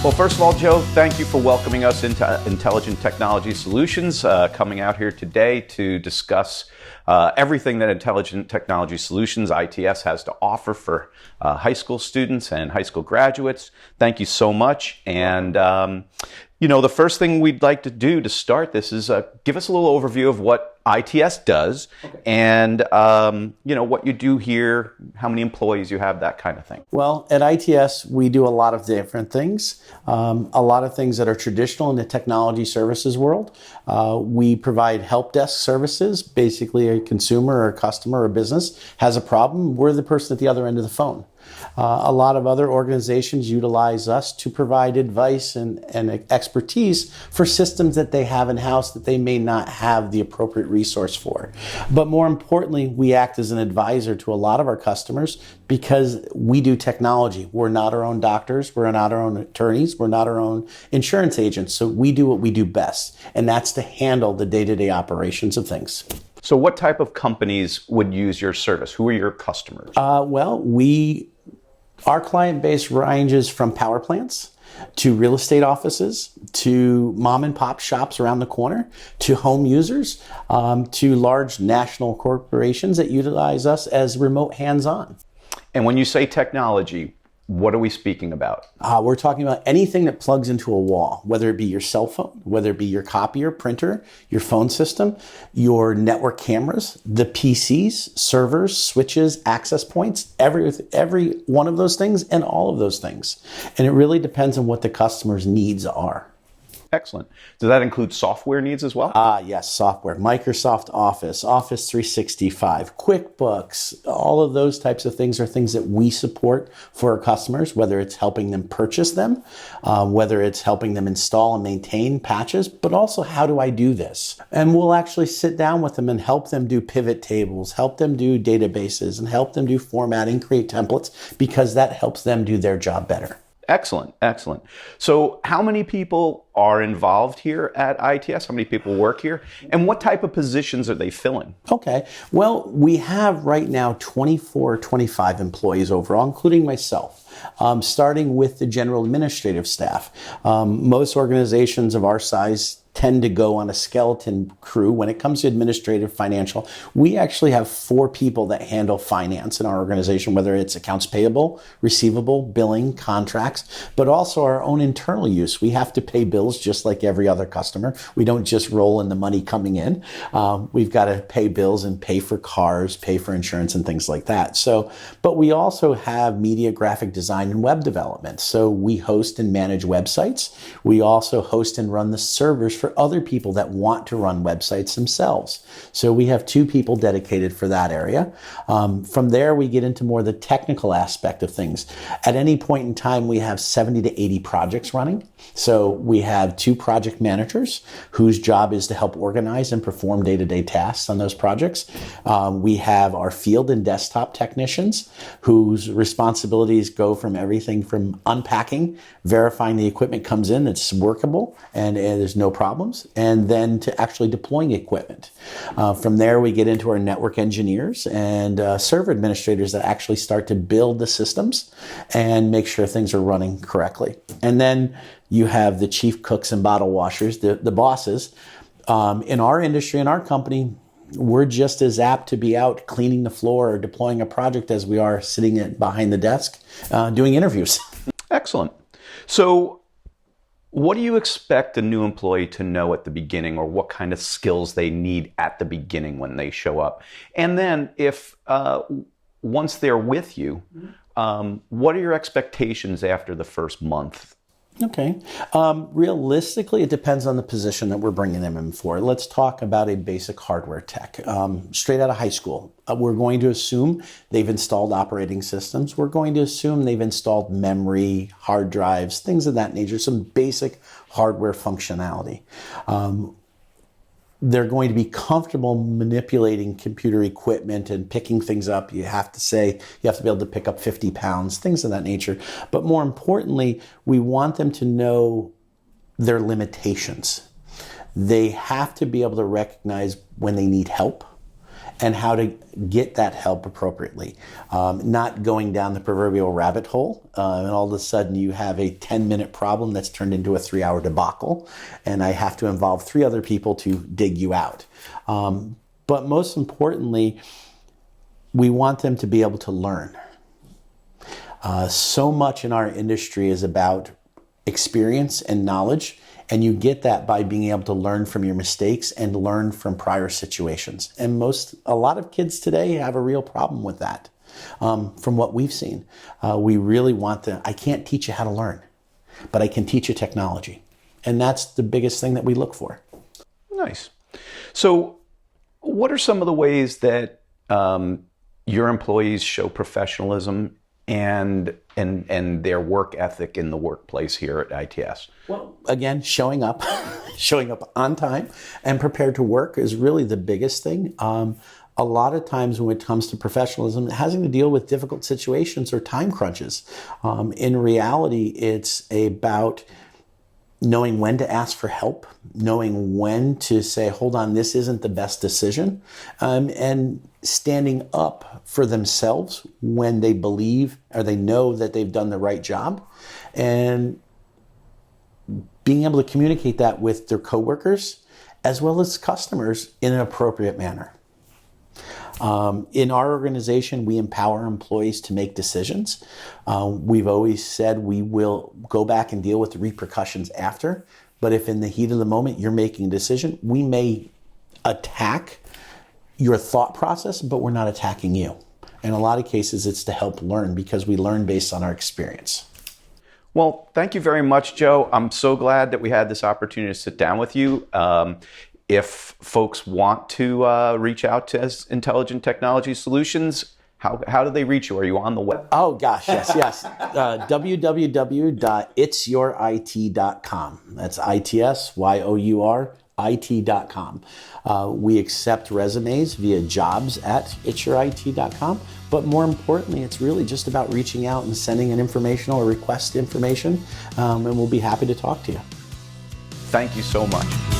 Well, first of all, Joe, thank you for welcoming us into Intelligent Technology Solutions, coming out here today to discuss everything that Intelligent Technology Solutions, ITS, has to offer for high school students and high school graduates. Thank you so much. And, the first thing we'd like to do to start this is give us a little overview of what ITS does, okay, and, what you do here, how many employees you have, that kind of thing. Well, at ITS, we do a lot of different things, a lot of things that are traditional in the technology services world. We provide help desk services. Basically, a consumer or a customer or a business has a problem. We're the person at the other end of the phone. A lot of other organizations utilize us to provide advice and expertise for systems that they have in-house that they may not have the appropriate resource for. But more importantly, we act as an advisor to a lot of our customers because we do technology. We're not our own doctors. We're not our own attorneys. We're not our own insurance agents. So we do what we do best, and that's to handle the day-to-day operations of things. So what type of companies would use your service? Who are your customers? Our client base ranges from power plants to real estate offices, to mom and pop shops around the corner, to home users, to large national corporations that utilize us as remote hands-on. And when you say technology, what are we speaking about? We're talking about anything that plugs into a wall, whether it be your cell phone, whether it be your copier, printer, your phone system, your network cameras, the PCs, servers, switches, access points, every one of those things and all of those things. And it really depends on what the customer's needs are. Excellent. Does that include software needs as well? Yes, software. Microsoft Office, Office 365, QuickBooks, all of those types of things are things that we support for our customers, whether it's helping them purchase them, whether it's helping them install and maintain patches, but also how do I do this? And we'll actually sit down with them and help them do pivot tables, help them do databases, and help them do formatting, create templates, because that helps them do their job better. Excellent, excellent. So how many people are involved here at ITS? How many people work here? And what type of positions are they filling? Okay, well, we have right now 24, 25 employees overall, including myself, starting with the general administrative staff. Most organizations of our size tend to go on a skeleton crew. When it comes to administrative, financial, we actually have 4 people that handle finance in our organization, whether it's accounts payable, receivable, billing, contracts, but also our own internal use. We have to pay bills just like every other customer. We don't just roll in the money coming in. We've got to pay bills and pay for cars, pay for insurance and things like that. So, but we also have media, graphic design, and web development. So we host and manage websites. We also host and run the servers for other people that want to run websites themselves. So we have 2 people dedicated for that area. From there, we get into more the technical aspect of things. At any point in time, we have 70 to 80 projects running. So we have 2 project managers whose job is to help organize and perform day-to-day tasks on those projects. We have our field and desktop technicians whose responsibilities go from everything from unpacking, verifying the equipment comes in, it's workable, and there's no problems, and then to actually deploying equipment. From there, we get into our network engineers and server administrators that actually start to build the systems and make sure things are running correctly. And then you have the chief cooks and bottle washers, the bosses. In our industry, in our company, we're just as apt to be out cleaning the floor or deploying a project as we are sitting behind the desk doing interviews. Excellent. So what do you expect a new employee to know at the beginning, or what kind of skills they need at the beginning when they show up? And then if once they're with you, what are your expectations after the first month? Okay. Realistically, it depends on the position that we're bringing them in for. Let's talk about a basic hardware tech. Straight out of high school, we're going to assume they've installed operating systems. We're going to assume they've installed memory, hard drives, things of that nature, some basic hardware functionality. They're going to be comfortable manipulating computer equipment and picking things up. You have to be able to pick up 50 pounds, things of that nature. But more importantly, we want them to know their limitations. They have to be able to recognize when they need help and how to get that help appropriately. Not going down the proverbial rabbit hole, and all of a sudden you have a 10-minute problem that's turned into a 3-hour debacle, and I have to involve 3 other people to dig you out. But most importantly, we want them to be able to learn. So much in our industry is about experience and knowledge, and you get that by being able to learn from your mistakes and learn from prior situations. And a lot of kids today have a real problem with that. From what we've seen, we really want I can't teach you how to learn, but I can teach you technology. And that's the biggest thing that we look for. Nice. So what are some of the ways that your employees show professionalism and their work ethic in the workplace here at ITS? Well, again, showing up on time and prepared to work is really the biggest thing. A lot of times when it comes to professionalism, having to deal with difficult situations or time crunches. In reality, it's about knowing when to ask for help, knowing when to say, hold on, this isn't the best decision, and standing up for themselves when they believe or they know that they've done the right job, and being able to communicate that with their coworkers as well as customers in an appropriate manner. In our organization, we empower employees to make decisions. We've always said we will go back and deal with the repercussions after, but if in the heat of the moment you're making a decision, we may attack your thought process, but we're not attacking you. In a lot of cases, it's to help learn because we learn based on our experience. Well, thank you very much, Joe. I'm so glad that we had this opportunity to sit down with you. If folks want to reach out to Intelligent Technology Solutions, how do they reach you? Are you on the web? Oh, gosh, yes. www.itsyourit.com. That's ITSYOURIT.com. We accept resumes via jobs@itsyourit.com. But more importantly, it's really just about reaching out and sending an informational or request information, and we'll be happy to talk to you. Thank you so much.